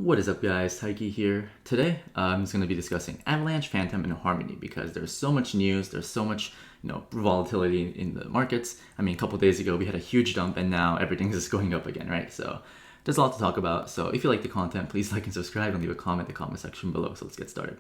What is up, guys? Taiki here. Today, I'm just going to be discussing Avalanche, Fantom, and Harmony because there's so much news, there's so much, volatility in the markets. I mean, a couple days ago we had a huge dump, and now everything's just going up again, right? So there's a lot to talk about. So if you like the content, please like and subscribe and leave a comment in the comment section below. So let's get started.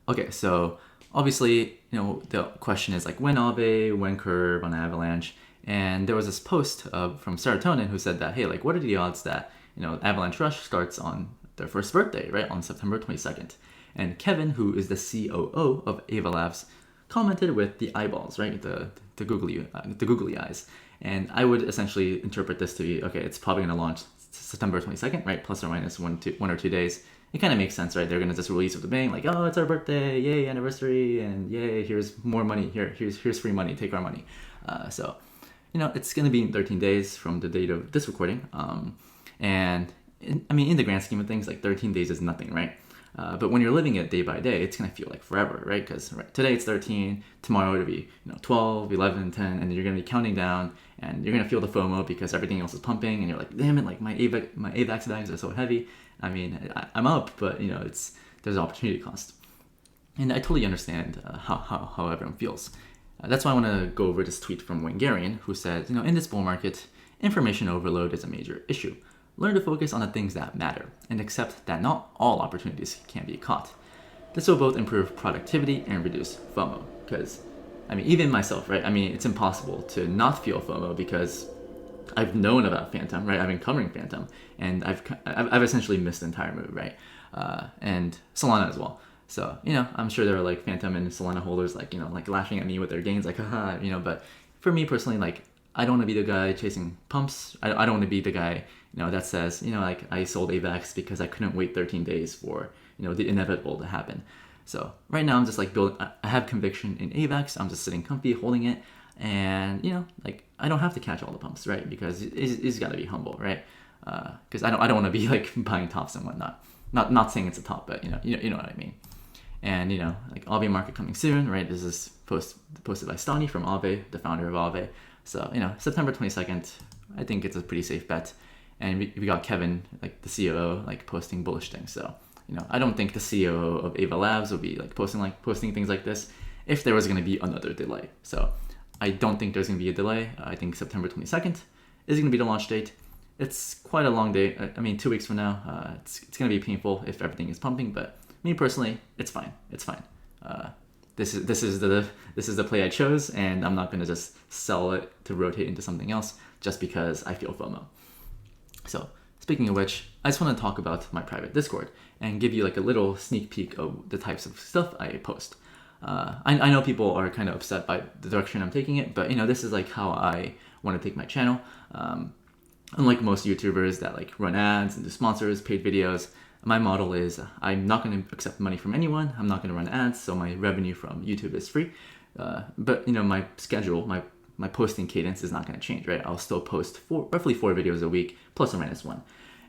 Okay, so obviously, the question is like when Aave, when Curve on Avalanche, and there was this post from Serotonin who said that, hey, like what are the odds that Avalanche Rush starts on their first birthday, right, on September 22nd. And Kevin, who is the COO of AVAX, commented with the eyeballs, right, the googly eyes. And I would essentially interpret this to be, okay, it's probably going to launch September 22nd, right, plus or minus one or two days. It kind of makes sense, right? They're going to just release with a bang, like, oh, it's our birthday, yay, anniversary, and yay, here's more money, here's free money, take our money. So it's going to be in 13 days from the date of this recording. And in the grand scheme of things, like 13 days is nothing, right? But when you're living it day by day, it's going to feel like forever, right? Because today it's 13, tomorrow it'll be 12, 11, 10, and you're going to be counting down, and you're going to feel the FOMO because everything else is pumping, and you're like, damn it, like my AVAX bags are so heavy. I mean, I'm up, but there's opportunity cost. And I totally understand how everyone feels. That's why I want to go over this tweet from Wingarian, who said, in this bull market, information overload is a major issue. Learn to focus on the things that matter and accept that not all opportunities can be caught. This will both improve productivity and reduce FOMO. Because, even myself, right? It's impossible to not feel FOMO because I've known about Fantom, right? I've been covering Fantom, and I've essentially missed the entire move, right? And Solana as well. So, I'm sure there are like Fantom and Solana holders like laughing at me with their gains, like, haha, but for me personally, like, I don't want to be the guy chasing pumps. I don't want to be the guy, that says, like I sold AVAX because I couldn't wait 13 days for, the inevitable to happen. So right now I'm just like building, I have conviction in AVAX. I'm just sitting comfy, holding it. And, like I don't have to catch all the pumps, right? Because it's got to be humble, right? Because I don't want to be like buying tops and whatnot. Not saying it's a top, but you know what I mean. And, like Aave market coming soon, right? This is posted by Stani from Aave, the founder of Aave. So, September 22nd, I think it's a pretty safe bet. And we got Kevin, like the COO, like posting bullish things. So, I don't think the COO of Ava Labs will be like posting things like this if there was going to be another delay. So I don't think there's going to be a delay. I think September 22nd is going to be the launch date. It's quite a long day. 2 weeks from now, it's going to be painful if everything is pumping. But me personally, it's fine. It's fine. This is the play I chose, and I'm not going to just sell it to rotate into something else just because I feel FOMO. So speaking of which, I just want to talk about my private Discord and give you like a little sneak peek of the types of stuff I post. I know people are kind of upset by the direction I'm taking it, but this is like how I want to take my channel. Unlike most YouTubers that like run ads and do sponsors, paid videos, my model is I'm not going to accept money from anyone. I'm not going to run ads, so my revenue from YouTube is free. But my schedule, my posting cadence is not going to change, right? I'll still post roughly 4 videos a week, plus or minus 1.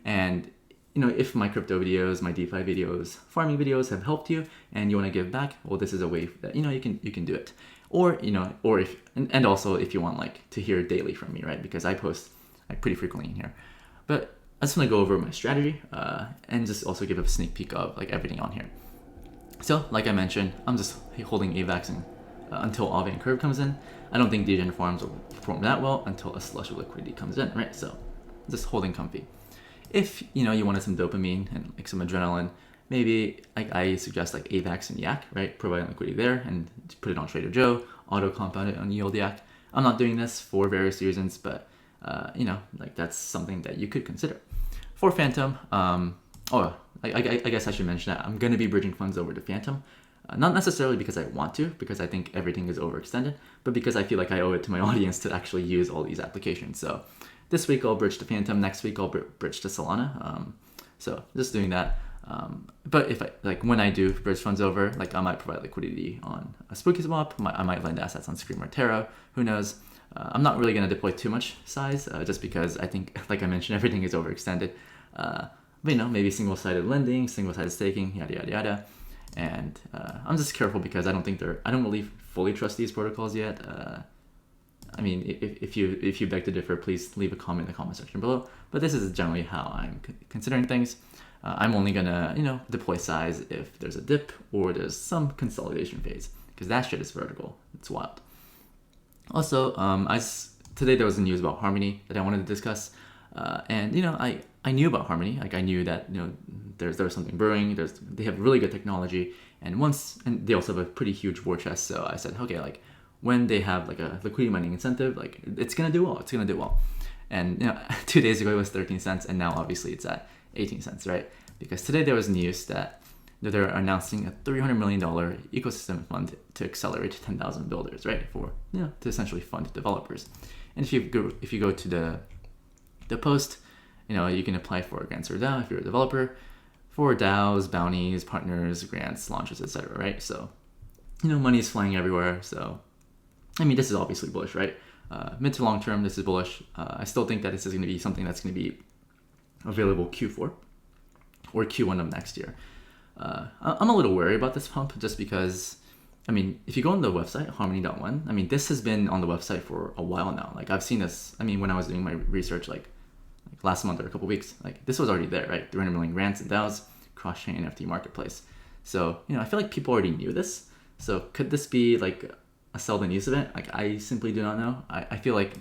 And if my crypto videos, my DeFi videos, farming videos have helped you, and you want to give back, well, this is a way that you can do it. Or or if and also if you want like to hear daily from me, right? Because I post like pretty frequently in here. But I just want to go over my strategy and just also give a sneak peek of like everything on here. So like I mentioned, I'm just holding AVAX until Aave and Curve comes in. I don't think degen farms will perform that well until a slush of liquidity comes in, right? So just holding comfy. If you wanted some dopamine and like some adrenaline, maybe like I suggest like AVAX and Yak, right? Providing liquidity there and put it on Trader Joe, auto compound it on yield Yak. I'm not doing this for various reasons, but like that's something that you could consider. For Fantom, I guess I should mention that I'm going to be bridging funds over to Fantom. Not necessarily because I want to, because I think everything is overextended, but because I feel like I owe it to my audience to actually use all these applications. So this week I'll bridge to Fantom, next week I'll bridge to Solana. So just doing that. But if when I do bridge funds over, like I might provide liquidity on a Spooky Swap, I might lend assets on Scream or Terra, who knows. I'm not really going to deploy too much size just because I think, like I mentioned, everything is overextended. But maybe single-sided lending, single-sided staking, yada, yada, yada. And I'm just careful because I don't really fully trust these protocols yet. If you beg to differ, please leave a comment in the comment section below. But this is generally how I'm considering things. I'm only gonna, deploy size if there's a dip or there's some consolidation phase, because that shit is vertical. It's wild. Also, today there was news about Harmony that I wanted to discuss, and I knew about Harmony. Like I knew that there was something brewing. They have really good technology, and they also have a pretty huge war chest. So I said, okay, like when they have like a liquidity mining incentive, like it's gonna do well. It's gonna do well. And 2 days ago it was 13 cents, and now obviously it's at 18 cents, right? Because today there was news that they're announcing a $300 million ecosystem fund to accelerate 10,000 builders, right? To essentially fund developers. And if you go to the post, you can apply for a grants or DAO if you're a developer, for DAOs, bounties, partners, grants, launches, etc. Right? So, money is flying everywhere. So, this is obviously bullish, right? Mid to long term, this is bullish. I still think that this is going to be something that's going to be available Q4 or Q1 of next year. I'm a little wary about this pump just because, if you go on the website, harmony.one, this has been on the website for a while now. Like I've seen this, when I was doing my research like last month or a couple weeks, like this was already there, right? 300 million grants and DAOs, cross-chain NFT marketplace. So, I feel like people already knew this. So could this be like a sell the news event? Like I simply do not know. I feel like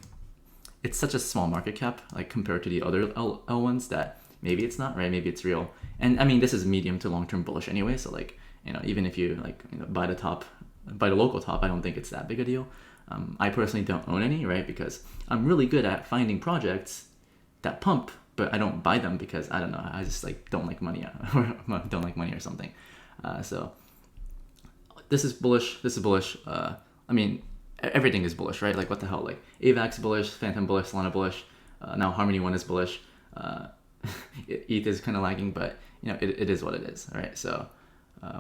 it's such a small market cap, like compared to the other L1s, that maybe it's not, right? Maybe it's real. And this is medium to long-term bullish anyway. So like, even if you buy the local top, I don't think it's that big a deal. I personally don't own any, right? Because I'm really good at finding projects that pump, but I don't buy them because I don't know. I just don't like money or don't like money or something. So this is bullish. This is bullish. Everything is bullish, right? Like what the hell? Like AVAX bullish, Fantom bullish, Solana bullish. Now Harmony One is bullish. ETH is kind of lagging, but it is what it is, right? So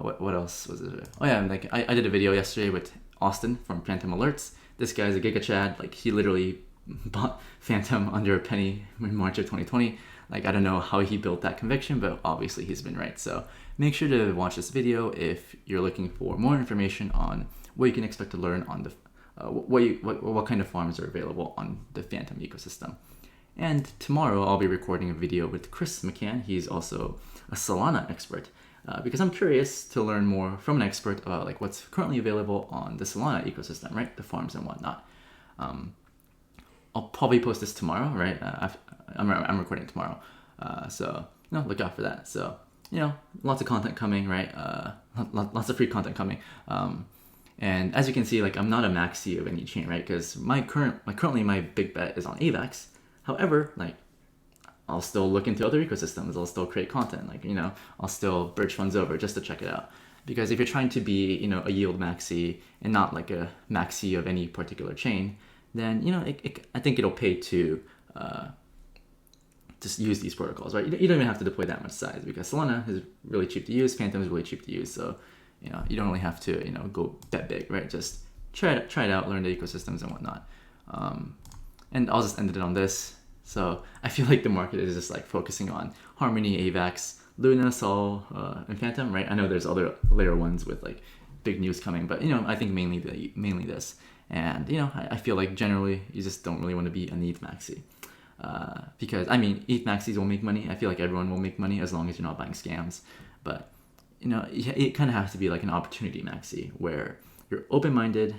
what else was it? Oh yeah, I did a video yesterday with Austin from Fantom Alerts. This guy's a giga chad. Like he literally bought Fantom under a penny in March of 2020. Like I don't know how he built that conviction, but obviously he's been right. So make sure to watch this video if you're looking for more information on what you can expect to learn on the what kind of farms are available on the Fantom ecosystem. And tomorrow I'll be recording a video with Chris McCann. He's also a Solana expert, because I'm curious to learn more from an expert about like what's currently available on the Solana ecosystem, right? The farms and whatnot. I'll probably post this tomorrow, right? I'm recording tomorrow, so look out for that. So lots of content coming, right? Lots of free content coming. And as you can see, like I'm not a maxi of any chain, right? Because currently my big bet is on AVAX. However, like I'll still look into other ecosystems. I'll still create content. Like I'll still bridge funds over just to check it out. Because if you're trying to be a yield maxi and not like a maxi of any particular chain, then I think it'll pay to just use these protocols, right? You don't even have to deploy that much size because Solana is really cheap to use. Fantom is really cheap to use. So you don't really have to go that big, right? Just try it out, learn the ecosystems and whatnot. And I'll just end it on this. So I feel like the market is just like focusing on Harmony, AVAX, Luna, Sol, and Fantom, right? I know there's other layer ones with like big news coming, but I think mainly this. And I feel like generally you just don't really want to be an ETH maxi, because ETH maxis will make money. I feel like everyone will make money as long as you're not buying scams. But it kind of has to be like an opportunity maxi where you're open-minded,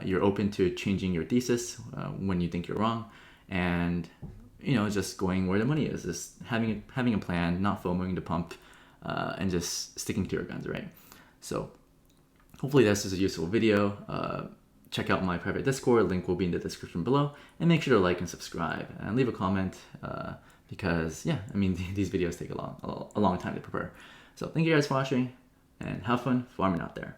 you're open to changing your thesis when you think you're wrong, and just going where the money is, just having a plan, not FOMOing the pump, and just sticking to your guns, right? So hopefully this is a useful video. Check out my private Discord, link will be in the description below, and make sure to like and subscribe and leave a comment, because these videos take a long time to prepare. So thank you guys for watching, and have fun farming out there.